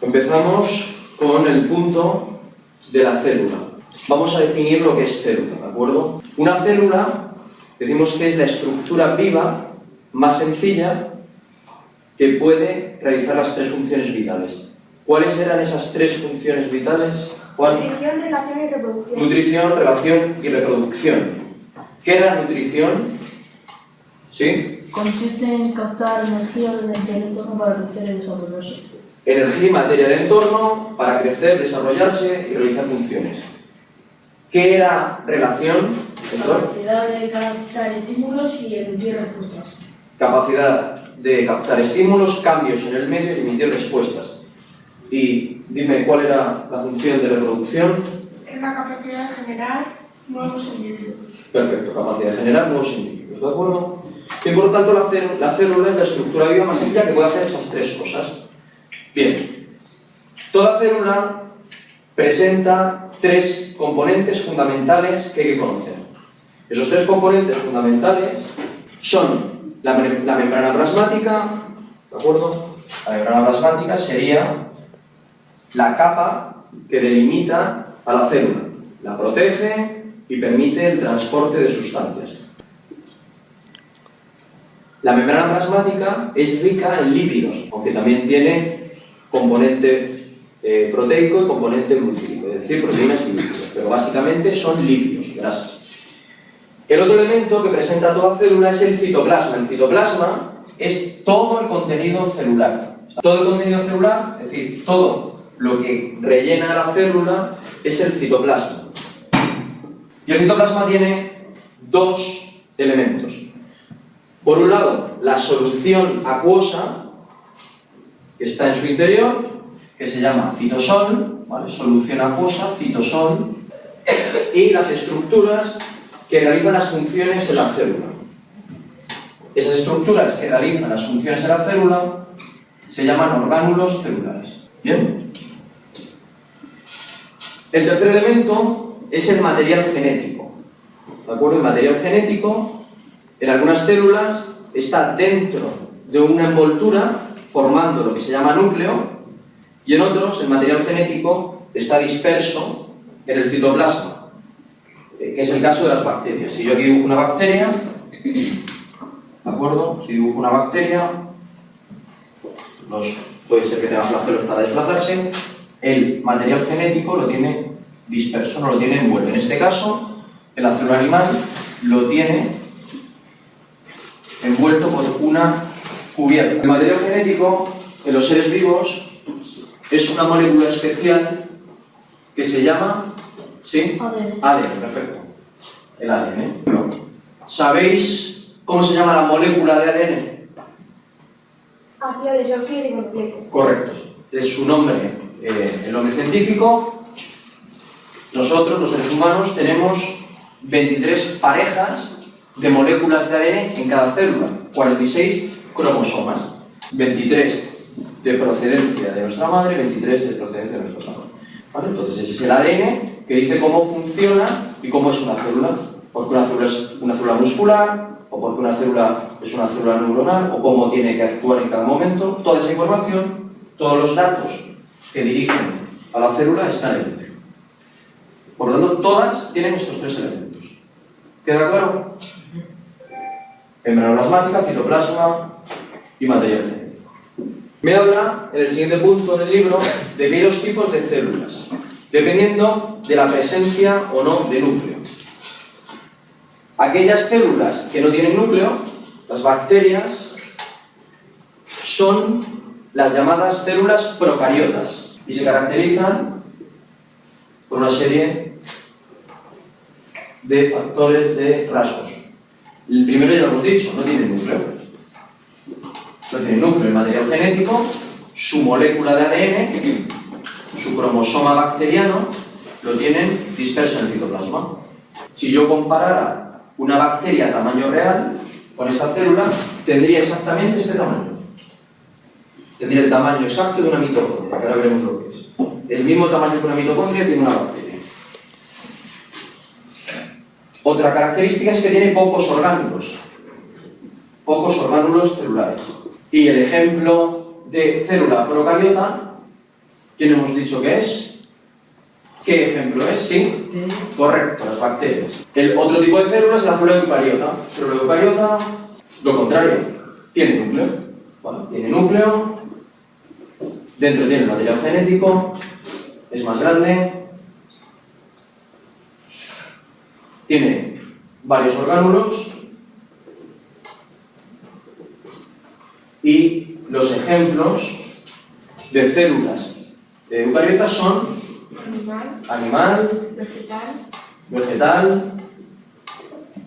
Empezamos con el punto de la célula. Vamos a definir lo que es célula, ¿de acuerdo? Una célula, decimos que es la estructura viva más sencilla que puede realizar las tres funciones vitales. ¿Cuáles eran esas tres funciones vitales, Juan? Nutrición, relación y reproducción. Nutrición, relación y reproducción. ¿Qué era nutrición? ¿Sí? Consiste en captar energía del entorno para crecer y desarrollarse. Energía y materia del entorno para crecer, desarrollarse y realizar funciones. ¿Qué era relación? Capacidad de captar estímulos y emitir respuestas. Capacidad de captar estímulos, cambios en el medio y emitir respuestas. Y dime, ¿cuál era la función de reproducción? Es la capacidad de generar nuevos individuos. Perfecto, capacidad de generar nuevos individuos, ¿de acuerdo? Y por lo tanto la célula es la estructura viva más sencilla que puede hacer esas tres cosas. Bien, toda célula presenta tres componentes fundamentales que hay que conocer. Esos tres componentes fundamentales son la membrana plasmática, ¿de acuerdo? La membrana plasmática sería la capa que delimita a la célula, la protege y permite el transporte de sustancias. La membrana plasmática es rica en lípidos, aunque también tiene componente proteico y componente glucídico, es decir, proteínas y lípidos, pero básicamente son lípidos, grasas. El otro elemento que presenta toda célula es el citoplasma. El citoplasma es todo el contenido celular. Todo el contenido celular, es decir, todo lo que rellena la célula es el citoplasma. Y el citoplasma tiene dos elementos. Por un lado, la solución acuosa, que está en su interior, que se llama citosol, ¿vale? Solución acuosa, citosol, y las estructuras que realizan las funciones en la célula. Esas estructuras que realizan las funciones en la célula se llaman orgánulos celulares. ¿Bien? El tercer elemento es el material genético. ¿De acuerdo? El material genético en algunas células está dentro de una envoltura formando lo que se llama núcleo, y en otros el material genético está disperso en el citoplasma, que es el caso de las bacterias. Si yo aquí dibujo una bacteria, ¿de acuerdo? Si dibujo una bacteria, puede ser que tenga flagelos para desplazarse, el material genético lo tiene disperso, no lo tiene envuelto. En este caso, en la célula animal lo tiene envuelto por una cubierta. El material genético en los seres vivos es una molécula especial que se llama, ¿sí? ADN, perfecto. El ADN. ¿Sabéis cómo se llama la molécula de ADN? Ácido desoxirribonucleico. Correcto. Es su nombre, el nombre científico. Nosotros, los seres humanos, tenemos 23 parejas de moléculas de ADN en cada célula, 46 cromosomas, 23 de procedencia de nuestra madre, 23 de procedencia de nuestro padre. ¿Vale? Entonces ese es el ADN que dice cómo funciona y cómo es una célula. Porque una célula es una célula muscular, o porque una célula es una célula neuronal, o cómo tiene que actuar en cada momento. Toda esa información, todos los datos que dirigen a la célula están ahí dentro. Por lo tanto, todas tienen estos tres elementos. ¿Queda claro? Membrana plasmática, citoplasma y material genético. Me habla, en el siguiente punto del libro, de que hay dos tipos de células, dependiendo de la presencia o no de núcleo. Aquellas células que no tienen núcleo, las bacterias, son las llamadas células procariotas y se caracterizan por una serie de factores de rasgos. El primero ya lo hemos dicho, no tiene núcleo. No tiene núcleo el material genético, su molécula de ADN, su cromosoma bacteriano, lo tienen disperso en el citoplasma. Si yo comparara una bacteria a tamaño real con esta célula, tendría exactamente este tamaño. Tendría el tamaño exacto de una mitocondria, que ahora veremos lo que es. El mismo tamaño que una mitocondria tiene una bacteria. Otra característica es que tiene pocos orgánulos celulares. Y el ejemplo de célula procariota ¿Quién hemos dicho que es? ¿Qué ejemplo es? ¿Sí? Correcto, las bacterias. El otro tipo de célula es la célula eucariota. Pero la eucariota, lo contrario, tiene núcleo. ¿Vale? Tiene núcleo, dentro tiene material genético, es más grande, tiene varios orgánulos y los ejemplos de células eucariotas son animal, vegetal,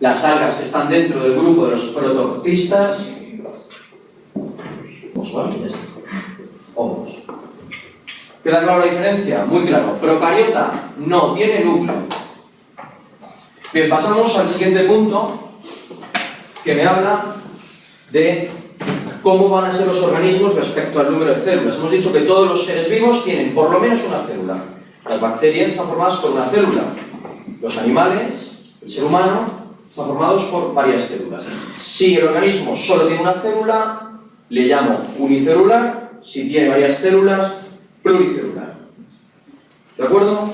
las algas que están dentro del grupo de los prototistas, ¿vale? Ya está. Hongos. ¿Queda claro la diferencia? Muy claro. Procariota no tiene núcleo. Bien, pasamos al siguiente punto, que me habla de cómo van a ser los organismos respecto al número de células. Hemos dicho que todos los seres vivos tienen por lo menos una célula. Las bacterias están formadas por una célula. Los animales, el ser humano, están formados por varias células. Si el organismo solo tiene una célula, le llamo unicelular. Si tiene varias células, pluricelular. ¿De acuerdo?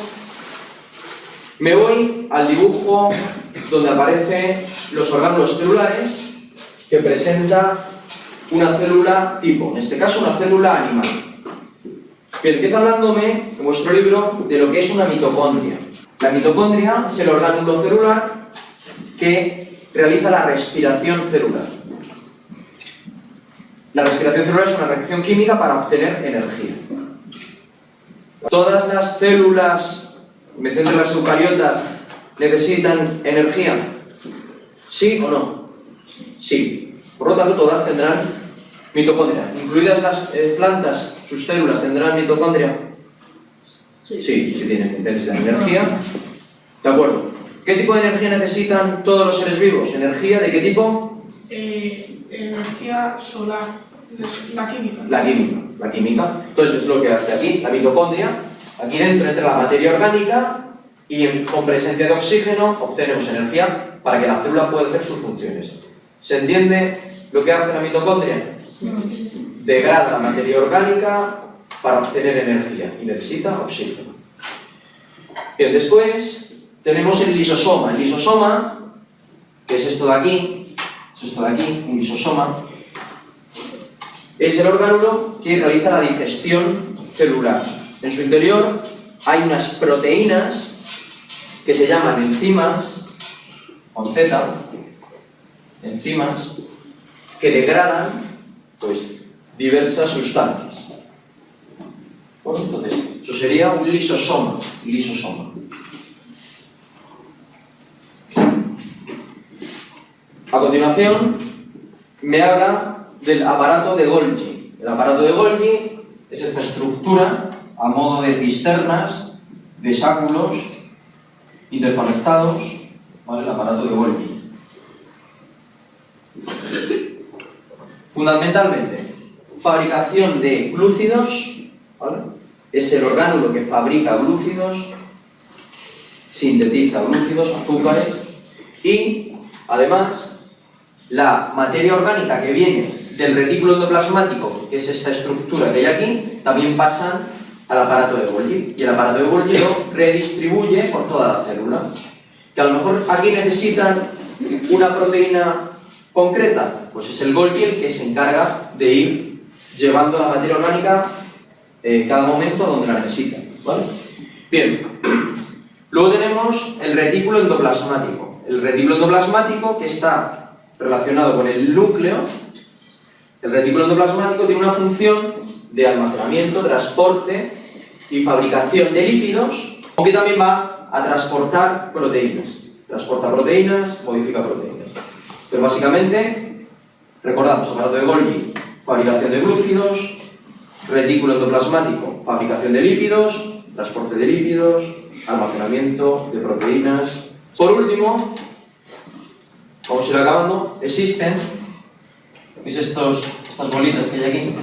Me voy al dibujo donde aparecen los orgánulos celulares que presenta una célula tipo, en este caso una célula animal. Bien, empieza hablándome en vuestro libro de lo que es una mitocondria. La mitocondria es el orgánulo celular que realiza la respiración celular. La respiración celular es una reacción química para obtener energía. ¿Todas las células, me centro en las eucariotas, necesitan energía? ¿Sí o no? Sí. Por lo tanto, todas tendrán mitocondria. ¿Incluidas las plantas, sus células tendrán mitocondria? Sí, sí tienen, necesitan energía. ¿De acuerdo? ¿Qué tipo de energía necesitan todos los seres vivos? ¿Energía de qué tipo? Energía solar, la química. La química. Entonces es lo que hace aquí, la mitocondria. Aquí dentro entra la materia orgánica y con presencia de oxígeno obtenemos energía para que la célula pueda hacer sus funciones. ¿Se entiende lo que hace la mitocondria? Degrada la materia orgánica para obtener energía y necesita oxígeno. Bien, después tenemos el lisosoma. El lisosoma, que es esto de aquí, un lisosoma, es el orgánulo que realiza la digestión celular. En su interior hay unas proteínas que se llaman enzimas, con Z, enzimas, que degradan pues, diversas sustancias. Bueno, entonces, eso sería un lisosoma. A continuación, me habla del aparato de Golgi. El aparato de Golgi es esta estructura a modo de cisternas, de sáculos interconectados, ¿vale? El aparato de Golgi. Fundamentalmente, fabricación de glúcidos, ¿vale? Es el orgánulo que fabrica glúcidos, sintetiza glúcidos, azúcares, y además la materia orgánica que viene del retículo endoplasmático, que es esta estructura que hay aquí, también pasan al aparato de Golgi, y el aparato de Golgi lo redistribuye por toda la célula. Que a lo mejor aquí necesitan una proteína concreta, pues es el Golgi el que se encarga de ir llevando la materia orgánica cada momento a donde la necesitan, ¿vale? Bien, luego tenemos el retículo endoplasmático. El retículo endoplasmático, que está relacionado con el núcleo. El retículo endoplasmático tiene una función de almacenamiento, transporte y fabricación de lípidos, aunque también va a transportar proteínas. Transporta proteínas, modifica proteínas. Pero básicamente, recordamos, aparato de Golgi, fabricación de glúcidos, retículo endoplasmático, fabricación de lípidos, transporte de lípidos, almacenamiento de proteínas. Por último, vamos a ir acabando, existen, ¿veis estas bolitas que hay aquí?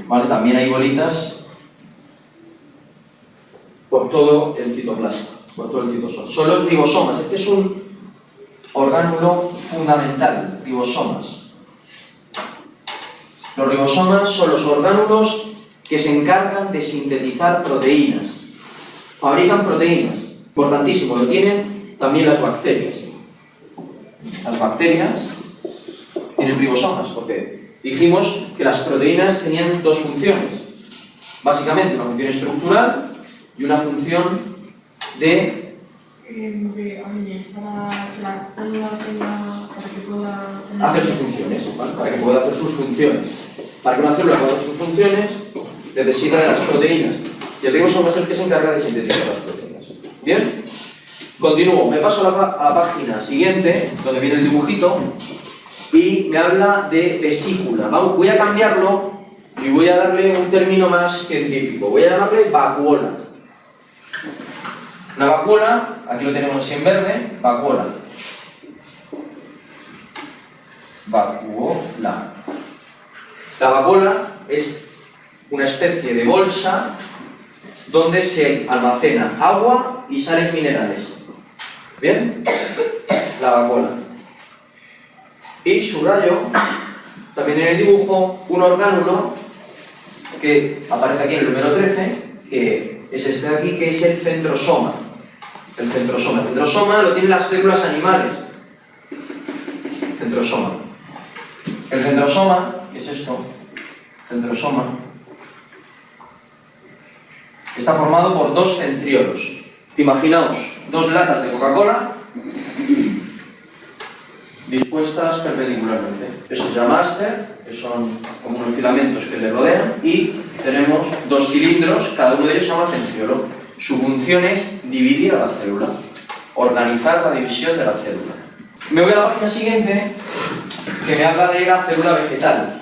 ¿Vale? También hay bolitas por todo el citoplasma, por todo el citosol. Son los ribosomas. Este es un orgánulo fundamental, ribosomas. Los ribosomas son los orgánulos que se encargan de sintetizar proteínas. Fabrican proteínas. Importantísimo, lo tienen también las bacterias. Las bacterias tienen ribosomas, porque dijimos que las proteínas tenían dos funciones. Básicamente, una función estructural y una función de para que la célula tenga, para que pueda hacer sus funciones, ¿vale? Para que pueda hacer sus funciones. Para que una célula pueda hacer sus funciones, necesita de las proteínas. Y el ribosoma es el que se encarga de sintetizar las proteínas. ¿Bien? Continúo. Me paso a la página siguiente, donde viene el dibujito, y me habla de vesícula. Voy a cambiarlo y voy a darle un término más científico. Voy a llamarle vacuola. Una vacuola, aquí lo tenemos así en verde, vacuola. Vacuola. La vacuola es una especie de bolsa donde se almacena agua y sales minerales. ¿Bien? La vacuola. Y subrayo también en el dibujo un orgánulo que aparece aquí en el número 13, que es este de aquí, que es el centrosoma. El centrosoma. El centrosoma lo tienen las células animales. Centrosoma. El centrosoma, ¿qué es esto? Centrosoma. Está formado por dos centriolos. Imaginaos dos latas de Coca-Cola dispuestas perpendicularmente. Esto se llama áster, que son como unos filamentos que le rodean, y tenemos dos cilindros, cada uno de ellos se llama centriolo. Su función es dividir a la célula, organizar la división de la célula. Me voy a la página siguiente, que me habla de la célula vegetal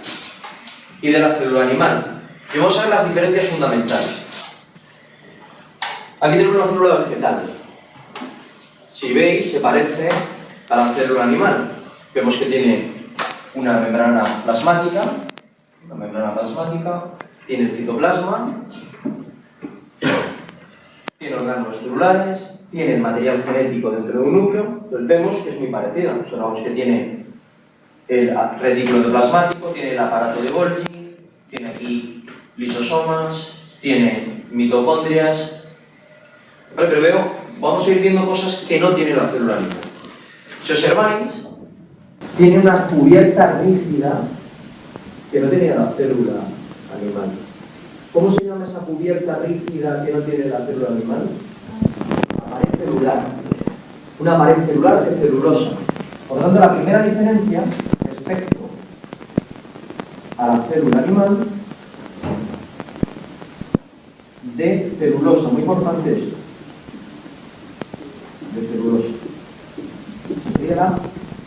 y de la célula animal. Y vamos a ver las diferencias fundamentales. Aquí tenemos una célula vegetal. Si veis, se parece a la célula animal. Vemos que tiene una membrana plasmática, tiene el citoplasma, tiene orgánulos celulares, tiene el material genético dentro de un núcleo. Entonces vemos que es muy parecida. Observamos que tiene el retículo endoplasmático, tiene el aparato de Golgi, tiene aquí lisosomas, tiene mitocondrias. Vale, pero vamos a ir viendo cosas que no tiene la célula animal. Si observáis, tiene una cubierta rígida que no tenía la célula animal. ¿Cómo se llama esa cubierta rígida que no tiene la célula animal? Pared celular. Una pared celular de celulosa. Por lo tanto, la primera diferencia respecto a la célula animal de celulosa, muy importante esto, de celulosa. Sería la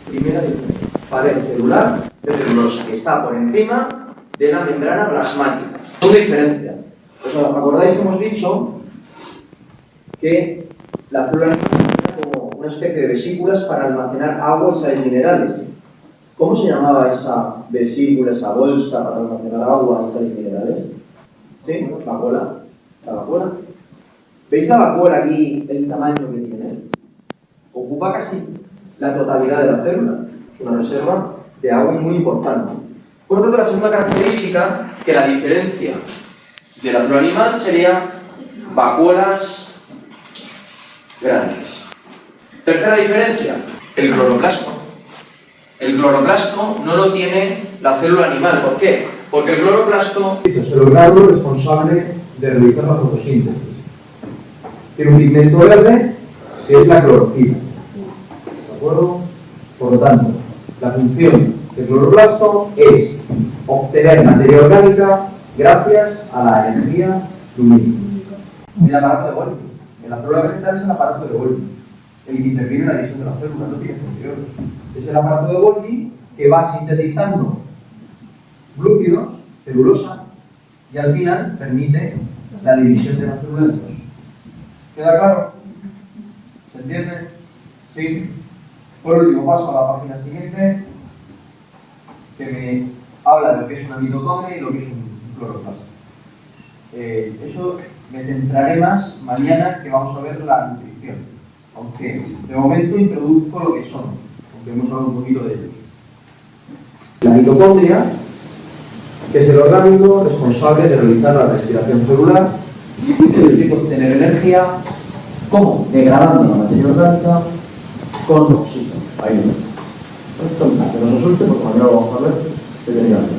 primera diferencia. Pared celular de celulosa, que está por encima de la membrana plasmática. Segunda diferencia. ¿Os acordáis que hemos dicho que la célula animal es como una especie de vesículas para almacenar agua y sales minerales? ¿Cómo se llamaba esa vesícula, esa bolsa para almacenar agua y sales minerales? ¿Sí? Vacuola. La vacuola. ¿Veis la vacuola aquí, el tamaño que tiene? Ocupa casi la totalidad de la célula. Es una reserva de agua muy importante. Por lo tanto, la segunda característica, que la diferencia de la célula animal sería vacuolas grandes. Tercera diferencia, el cloroplasto. El cloroplasto no lo tiene la célula animal. ¿Por qué? Porque el cloroplasto es el orgánulo responsable de realizar la fotosíntesis. Tiene un pigmento verde que es la clorofila. ¿De acuerdo? Por lo tanto, la función del cloroplasto es obtener materia orgánica gracias a la energía lumínica. El aparato de Golgi. En la célula vegetal es el aparato de Golgi, el que interviene en la división de la célula, no tiene funciones. Es el aparato de Golgi que va sintetizando glúcidos, celulosa, y al final permite la división de la célula en dos. ¿Queda claro? ¿Se entiende? Sí. Por último, paso a la página siguiente, que me habla de lo que es una mitocondria y lo que es un cloroplasto. Eso me centraré más mañana, que vamos a ver la nutrición. Aunque de momento introduzco lo que son, aunque hemos hablado un poquito de ellos. La mitocondria que es el orgánico responsable de realizar la respiración celular, es decir, obtener energía, ¿cómo? Degradando la materia orgánica con oxígeno. Ahí no. Esto que no se asuste porque mañana lo vamos a ver.